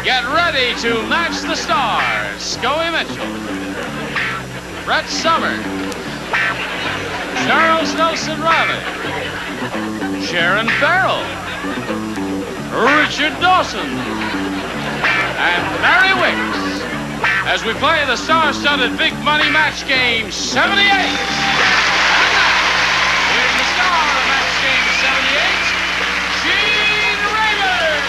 Get ready to match the stars. Scoey Mitchlll, Brett Summer, Charles Nelson Riley, Sharon Farrell, Richard Dawson, and Mary Wickes as we play the star-studded big money match game 78. Here's the star of match game 78, Gene Raymond.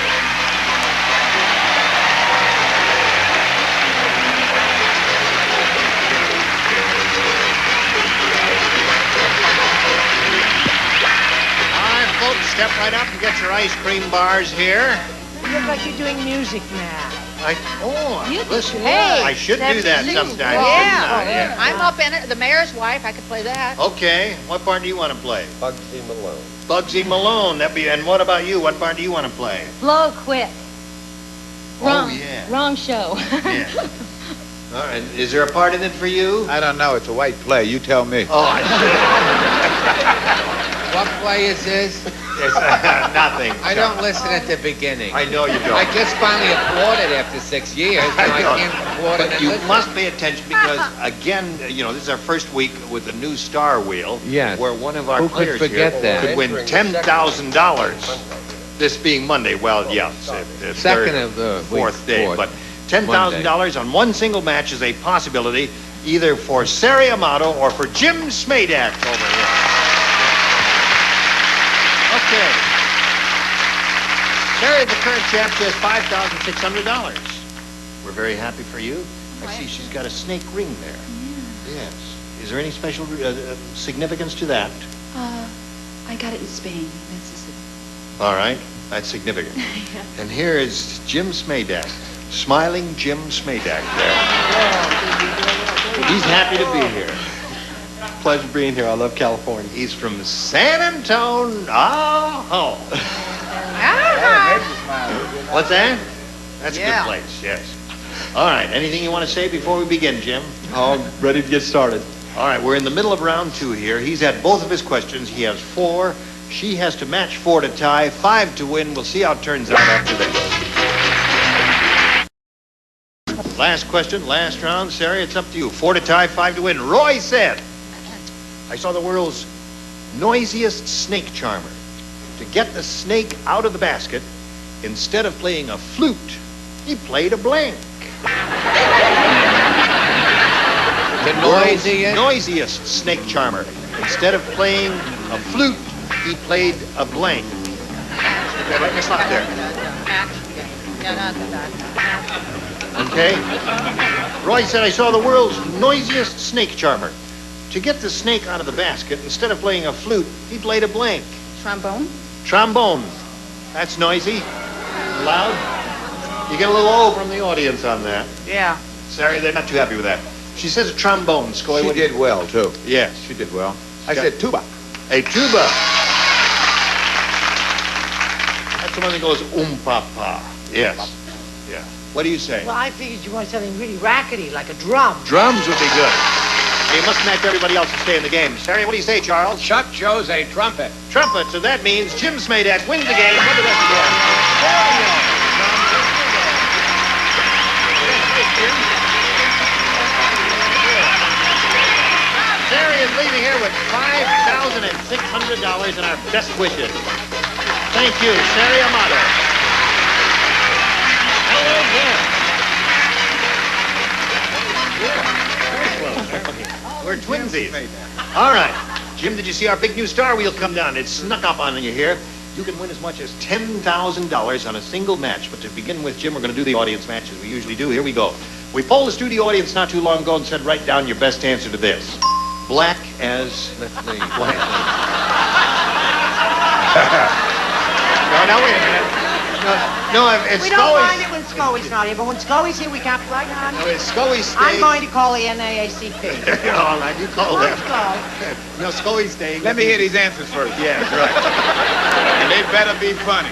Step right up and get your ice cream bars here. You look like you're doing music now. Listen, Hey, I should do that sometimes. Yeah. I'm up in it. The mayor's wife. I could play that. Okay, what part do you want to play? Bugsy Malone. Bugsy Malone. And what about you? What part do you want to play? Blow quit. Wrong. Oh, yeah. Wrong show. Yeah. All right. Is there a part in it for you? I don't know. It's a white play. You tell me. Oh, I What play is this? It's nothing. I don't listen at the beginning. I know you don't. I just finally applauded after 6 years, and I can't applaud it But and you listen. must pay attention because, again, this is our first week with the new Star Wheel. Yes. Where one of our Who could players forget here that? could win $10,000. This being Monday. Well, yes. The Second of the fourth week, day. fourth. But $10,000 on one single match is a possibility, either for Sari Amato or for Jim Smadak over here. Okay. Sari, the current champ, she has $5,600. We're very happy for you. I see she's got a snake ring there. Yes. Is there any special significance to that? I got it in Spain, Mississippi. All right. That's significant. Yeah. And here is Jim Smadak. Smiling Jim Smadak there. He's happy to be here. Pleasure being here. I love California. He's from San Antonio. Oh. What's that? That's a good place, yes. All right. Anything you want to say before we begin, Jim? I'm ready to get started. All right. We're in the middle of round 2 here. He's had both of his questions. He has 4. She has to match 4 to tie, 5 to win. We'll see how it turns out after this. Last question, last round. Sari, it's up to you. 4 to tie, 5 to win. Roy said, I saw the world's noisiest snake charmer. To get the snake out of the basket, instead of playing a flute, he played a blank. The World's noisiest? noisiest snake charmer. Instead of playing a flute, he played a blank. Let me stop there. Okay? Roy said, I saw the world's noisiest snake charmer. To get the snake out of the basket, instead of playing a flute, he played a blank. Trombone? Trombone. That's noisy. Loud. You get a little O from the audience on that. Yeah. Sorry, they're not too happy with that. She says a trombone, Scoey. She did well, too. Yes. She did well. I said tuba. A tuba. That's the one that goes pa. Yes. Yeah. What do you say? Well, I figured you wanted something really rackety, like a drum. Drums would be good. You must match everybody else to stay in the game. Sari, what do you say, Charles? Chuck chose a trumpet. Trumpet, so that means Jim Smadak wins the game. What the rest of the Sari is leaving here with $5,600 and our best wishes. Thank you, Sari Amato. Hello there. We're twinsies. All right. Jim, did you see our big new Star Wheel come down? It snuck up on you here. You can win as much as $10,000 on a single match. But to begin with, Jim, we're going to do the audience match as we usually do. Here we go. We polled the studio audience not too long ago and said, write down your best answer to this. Black as... Black. No, wait a minute. No, it's We don't mind it when Scoey's not here, but when Scoey's here, we can't play on. No, it's Scoey staying. I'm going to call the NAACP. All right, you call them. Let's go. No, Scoey's staying. Let me hear these answers first. Yeah, right. And they better be funny.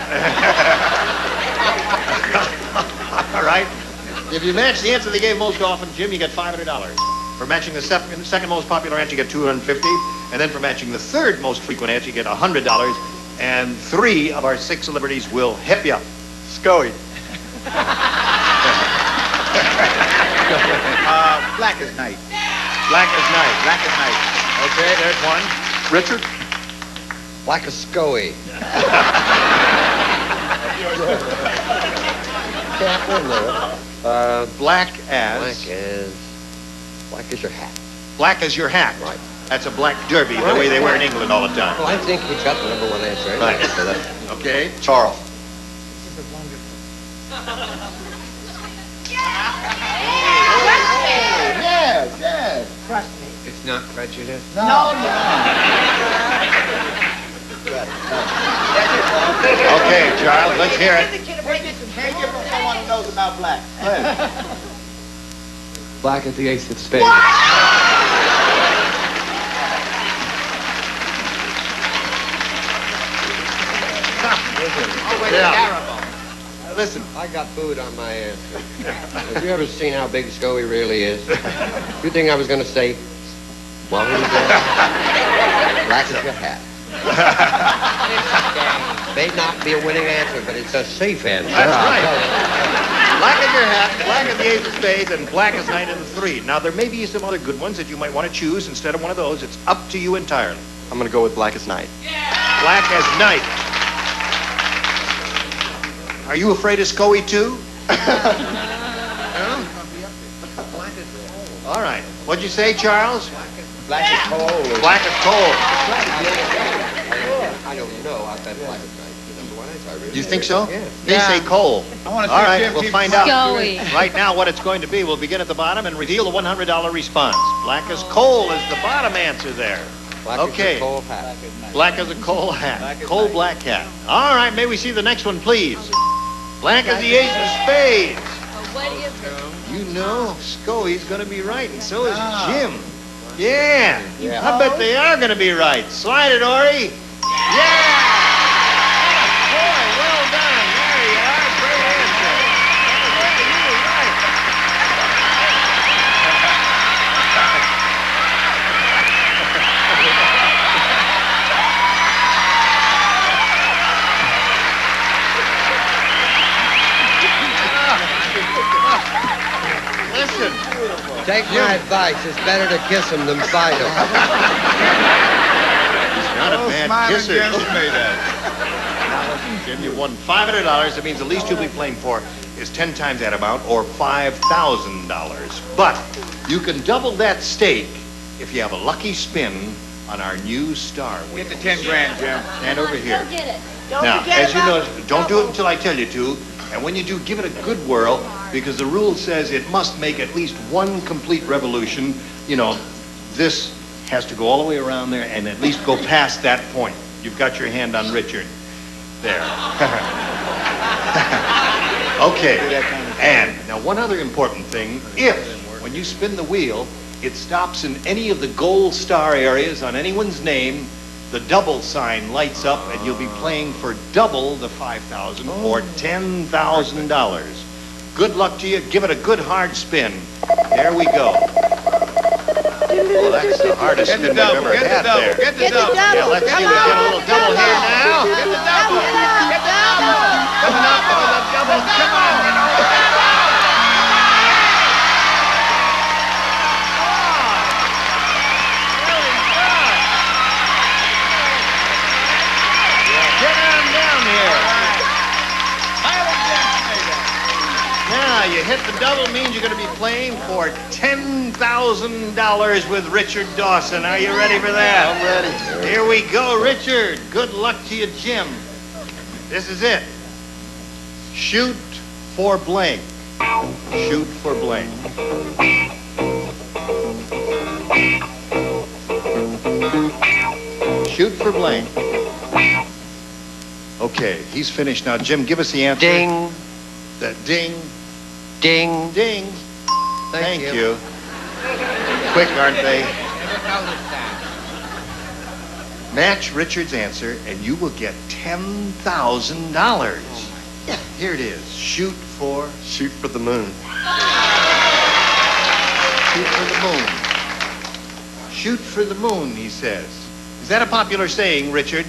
All right. If you match the answer they gave most often, Jim, you get $500. For matching the second most popular answer, you get $250. And then for matching the third most frequent answer, you get $100. And 3 of our 6 celebrities will hip you up. Scoey. Black as night. Black as night. Black as night. Okay, there's one. Richard? Like a Scoey. Black as Black as your hat. black as your hat. Right. That's a black derby, the way they wear in England all the time. Well, I think we got the number one answer. Right. So that, Okay, Charles. Yes, yes. it's not prejudice. Okay, Charles, let's hear it. Can't give him someone who knows about black. Black as the ace of spades. Yeah. Listen, I got food on my answer. Have you ever seen how big Scoey really is? You think I was going to say, well, who's that? Black as your hat. May not be a winning answer, but it's a safe answer. That's I'll right. tell you. Black as your hat, black as the ace of spades, and black as night in the three. Now, there may be some other good ones that you might want to choose instead of one of those. It's up to you entirely. I'm going to go with black as night. Black as night. Are you afraid of Scoey, too? All right. What'd you say, Charles? Black as coal. Black as coal. I don't know. I bet black as night. The number one answer. I really You think so? Yeah. They say coal. I want to see All if right, Jim we'll keeps find out. Scoey. Right now, what it's going to be, we'll begin at the bottom and reveal the $100 response. Black as coal is the bottom answer there. Black Okay. as a coal hat. Black as a coal hat. Coal black hat. All right, may we see the next one, please? Black as the ace of spades. What is it? You know, Scoey's going to be right, and so is Jim. Yeah. Yeah. I bet they are going to be right. Slide it, Ori. Yeah! Boy, well done. There you are. Great answer. You were right. Listen. Take my advice. It's better to kiss him than fight him. He's not a bad Smiling kisser. Jim made that. Jim, you won $500. That means the least you'll be playing for is 10 times that amount, or $5,000. But you can double that stake if you have a lucky spin on our new star wheel. Get the 10 grand, Jim. Stand over here. Get it. Now, as you know, don't do it until I tell you to. And when you do, give it a good whirl, because the rule says it must make at least one complete revolution. You know, this has to go all the way around there and at least go past that point. You've got your hand on Richard. There. Okay. And now one other important thing, if, when you spin the wheel, it stops in any of the gold star areas on anyone's name, the double sign lights up and you'll be playing for double the $5,000 or $10,000. Good luck to you. Give it a good hard spin. There we go. Oh, that's the hardest Get spin the we've double. ever Get had the double. there. Get the double. Yeah, let's see. We get a little double here now. Get the double. Get the double. Coming up with a double. Come on. Get on down here. Now, you hit the double means you're going to be playing for $10,000 with Richard Dawson. Are you ready for that? I'm ready. Here we go, Richard. Good luck to you, Jim. This is it. Shoot for blank. Shoot for blank. Shoot for blank. Okay, he's finished now. Jim, give us the answer. Ding. The ding, Ding. ding. Thank Thank you. you. Quick, aren't they? Match Richard's answer, and you will get $10,000. Yeah, here it is. Shoot for the moon. shoot for the moon. Shoot for the moon, he says. Is that a popular saying, Richard?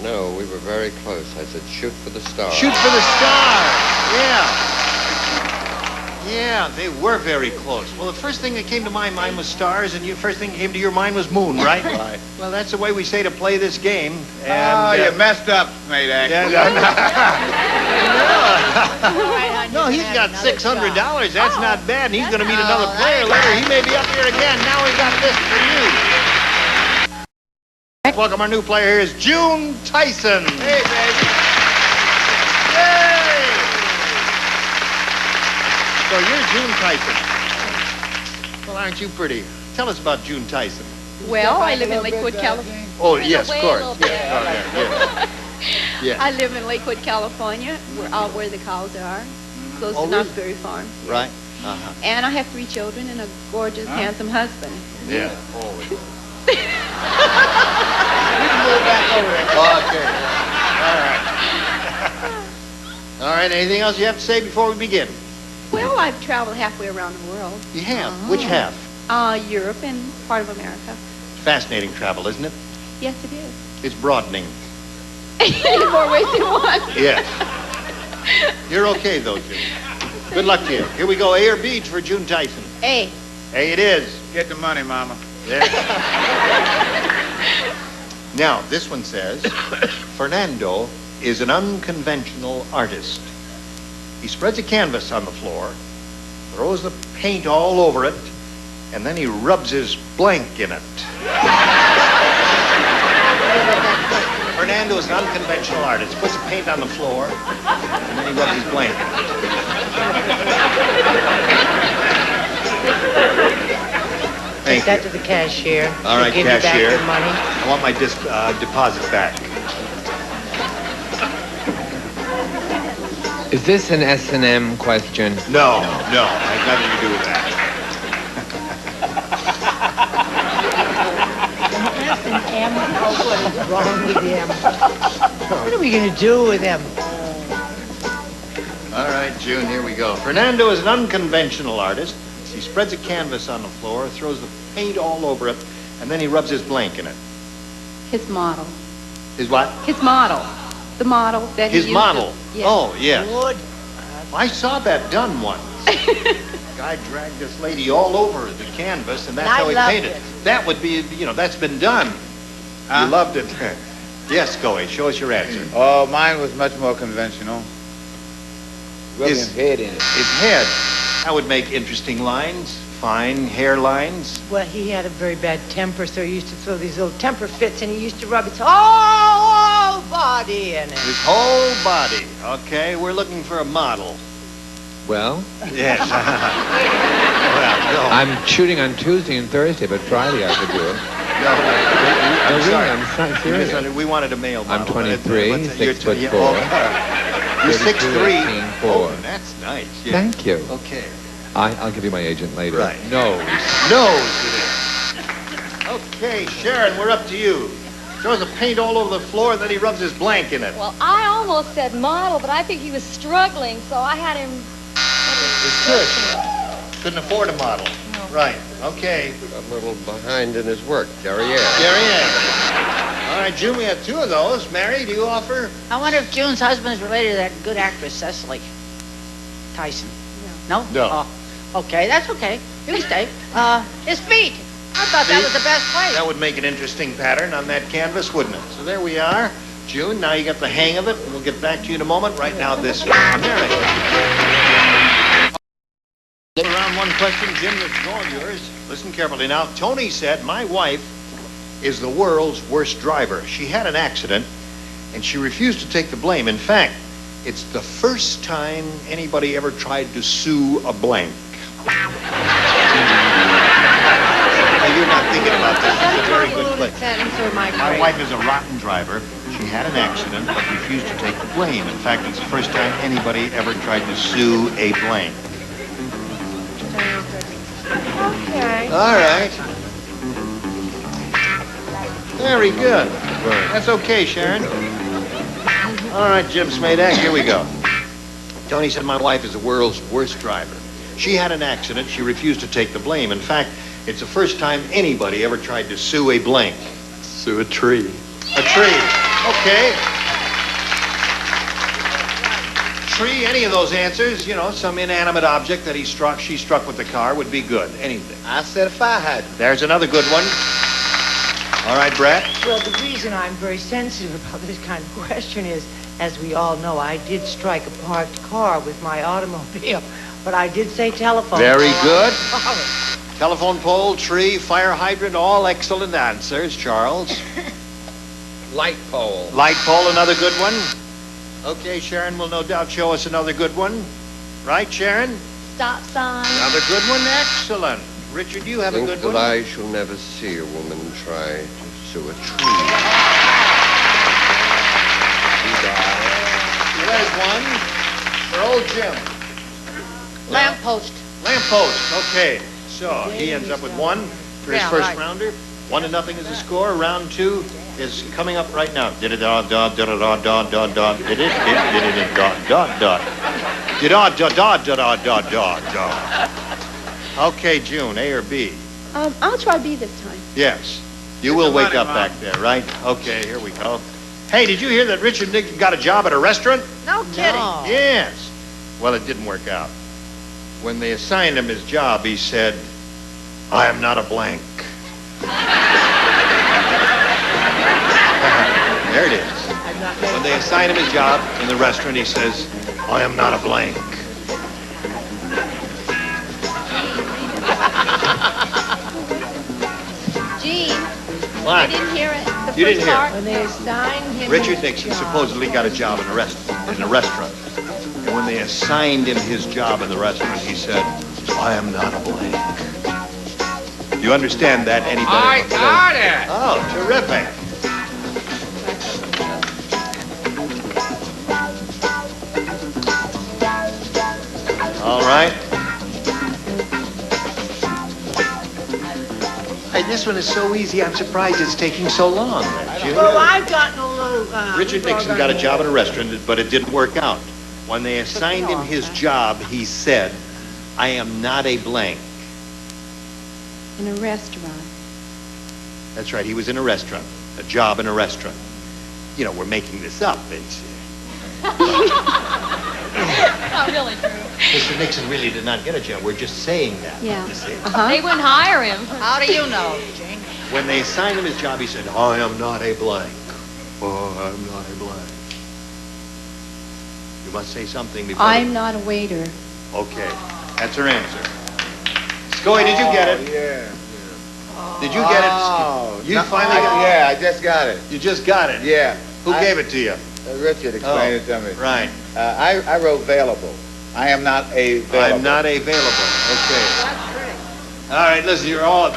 No, we were very close. I said, shoot for the stars. Shoot for the stars. Yeah. Yeah, they were very close. Well, the first thing that came to my mind was stars, and the first thing that came to your mind was moon, right? Right. Well, that's the way we say to play this game. And, Oh, you messed up, mate. No, he's got $600. That's not bad, and he's going to meet another player later. He may be up here again. Now we got this for you. Welcome, our new player here is June Tyson. Hey, baby. Yay! So you're June Tyson. Well, aren't you pretty? Tell us about June Tyson. Well, I live in Lakewood, California. Oh, yes, of away a course. little bit. Yes. I live in Lakewood, California, where the cows are, close Oh, to really? Knott's Farm. Right. Uh-huh. And I have 3 children and a gorgeous, handsome husband. Yeah. We can move back over there. Okay. All right. All right. Anything else you have to say before we begin? Well, I've traveled halfway around the world. You have. Which half? Europe and part of America. Fascinating travel, isn't it? Yes, it is. It's broadening. In more ways than one. Yes. You're okay, though, June. Good luck to you. Here we go. A or B for June Tyson. A. A it is. Get the money, Mama. There. Now, this one says, Fernando is an unconventional artist. He spreads a canvas on the floor, throws the paint all over it, and then he rubs his blank in it. Fernando is an unconventional artist. Puts the paint on the floor, and then he rubs his blank in it. Thank Take that you. to the cashier. All right, She'll give cashier. you back your money. I want my deposit back. Is this an S&M question? No, no, it has nothing to do with that. What is wrong with him? What are we going to do with him? All right, June, here we go. Fernando is an unconventional artist. He spreads a canvas on the floor, throws the paint all over it, and then he rubs his blank in it. His model. His what? His model. The model that His he used model. To, yes. Oh, yes. Wood. I saw that done once. Guy dragged this lady all over the canvas, and that's And I how he loved painted. it. That would be, that's been done. You loved it. Yes, Scoey, show us your answer. Oh, mine was much more conventional. Rubbing his head in it. His head. That would make interesting lines, fine hairlines. Well, he had a very bad temper, so he used to throw these little temper fits, and he used to rub his whole body in it. His whole body. Okay, we're looking for a model. Well, Yes. Well, no. I'm shooting on Tuesday and Thursday, but Friday I could do it. No, No, I'm sorry. really, I'm serious. We wanted a male model. I'm 23, But you're 6'4". You're 32, 6'3". 18, 4. Oh, that's nice. Yeah. Thank you. Okay. I'll give you my agent later. Right. Nose. Nose it is. Okay, Sharon, we're up to you. Throws the paint all over the floor, and then he rubs his blank in it. Well, I almost said model, but I think he was struggling, so I had him. It's good. Couldn't afford a model. No. Right. Okay. A little behind in his work. Derriere. Gary Ann. All right, June, we have 2 of those. Mary, do you offer? I wonder if June's husband is related to that good actress, Cecily Tyson. No? No. Oh, okay, that's okay. You can stay. His feet. I thought that was the best place. That would make an interesting pattern on that canvas, wouldn't it? So there we are. June, now you got the hang of it, and we'll get back to you in a moment. Right now, this one. Mary. Around one question, Jim, this is all yours. Listen carefully now. Tony said, my wife is the world's worst driver. She had an accident, and she refused to take the blame. In fact, it's the first time anybody ever tried to sue a blank. Now, you're not thinking about this. This is a very good place. My wife is a rotten driver. She had an accident, but refused to take the blame. In fact, it's the first time anybody ever tried to sue a blank. Okay. All right. Very good. That's okay, Sharon. All right, Jim Smadak, here we go. Tony said my wife is the world's worst driver. She had an accident. She refused to take the blame. In fact, it's the first time anybody ever tried to sue a blank. Sue a tree. A tree. Okay. tree, any of those answers, you know, some inanimate object that she struck with the car would be good. Anything. I said a fire hydrant. There's another good one. All right, Brett. Well, the reason I'm very sensitive about this kind of question is, as we all know, I did strike a parked car with my automobile, but I did say telephone. Very good. Oh. Telephone pole, tree, fire hydrant, all excellent answers, Charles. Light pole. Light pole, another good one. Okay, Sharon will no doubt show us another good one. Right, Sharon? Stop sign. Another good one. Excellent. Richard, you have a good one. I shall never see a woman try to sue a tree. There's one for old Jim. Lamppost. Lamppost. Okay. So he ends up with one for his first rounder. 1-0 is the score. Round 2 is coming up right now. Did it dot dot dot dot dot dot dot. Did it dot dot dot. Did dot dot dot dot dot dot dot. Okay, June, A or B? I'll try B this time. Yes. You will wake up back there, right? Okay, here we go. Hey, did you hear that Richard Nixon got a job at a restaurant? No kidding. No. Yes. Well, it didn't work out. When they assigned him his job, he said, I am not a blank. There it is. When they assigned him his job in the restaurant, he says, I am not a blank. Gene, What? I didn't hear it. The You didn't first hear it. part. When they assigned him Richard his Nixon job. supposedly got a job in a restaurant. And when they assigned him his job in the restaurant, he said, I am not a blank. You understand that any better? I got it. Oh, terrific. All right. Hey, this one is so easy, I'm surprised it's taking so long. Well, I've gotten a little... Richard Nixon got a job at a restaurant, but it didn't work out. When they assigned him his job, he said, I am not a blank. In a restaurant. That's right, he was in a restaurant, a job in a restaurant. You know, we're making this up. It's... Not really true. Mr. Nixon really did not get a job. We're just saying that. Yeah. You see. They wouldn't hire him. How do you know, Jane? When they assigned him his job, he said, I am not a blank. Oh, I'm not a blank. You must say something before... I'm not a waiter. Okay, that's her answer. Scoey, did you get it? Yeah. Did you get it? Oh, You finally got it? Yeah, I just got it. You just got it? Yeah. Who gave it to you? Richard explained it to me. Right. I wrote available. I am not available. I'm not available. Okay. All right, listen, you're all...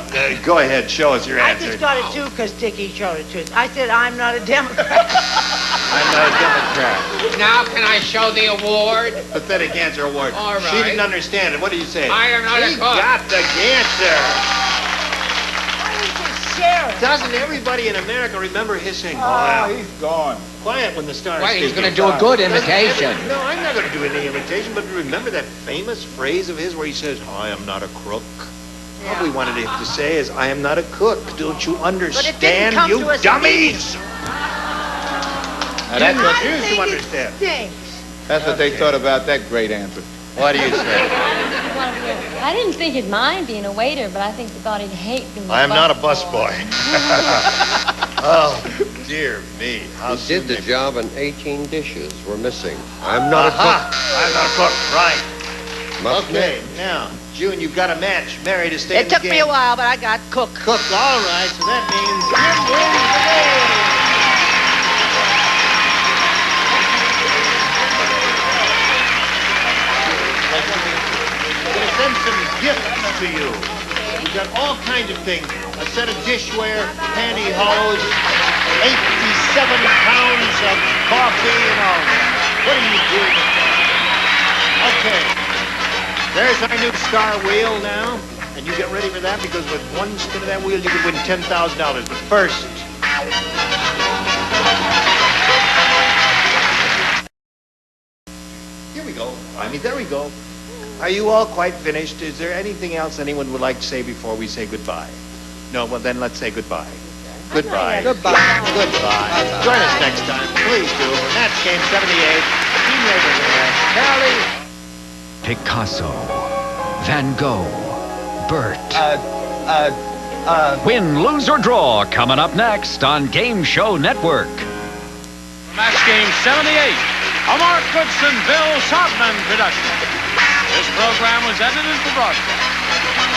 go ahead, show us your I answer. just got it too because Dickie showed it to us. I said, I'm not a Democrat. I'm not a Democrat. Now can I show the award? Pathetic answer award. All She right. didn't understand it. What did you say? I am not a He cook. got the answer. Why didn't you share it? Doesn't everybody in America remember his saying, Oh, he's gone. quiet when the stars Wait, he's speaking. going to do a good imitation. No, I'm not going to do any imitation, but remember that famous phrase of his where he says, I am not a crook? All we wanted him to say is, I am not a cook. Don't you understand, come you to us dummies? Now, that's I what, Refuse to think it understand. stinks. that's what they thought about that great answer. What do you say? I didn't think he'd mind being a waiter, but I think they thought he'd hate being a I am not a busboy. busboy. Oh, dear me. How He did the soon job and 18 dishes were missing. I'm not a Aha! I'm not a cook. Right. cook. Must Okay, now, June, you've got a match. Mary to stay in It the took game. me a while, but I got cook. Cook, all right. So that means Jim wins the game. We're going to send some gifts to you. We've got all kinds of things. A set of dishware, pantyhose, 87 pounds of coffee and all that. What are you doing? Okay. There's our new star wheel now. And you get ready for that because with one spin of that wheel, you could win $10,000. But first... Here we go. There we go. Are you all quite finished? Is there anything else anyone would like to say before we say goodbye? No, well then let's say goodbye. Goodbye. Goodbye. Goodbye. Join us next time. Please do. For Match Game 78. Charlie. Picasso, Van Gogh, Bert. Win, lose, or draw, coming up next on Game Show Network. Match game 78, a Mark Goodson, Bill Saltman production. This program was edited for broadcast.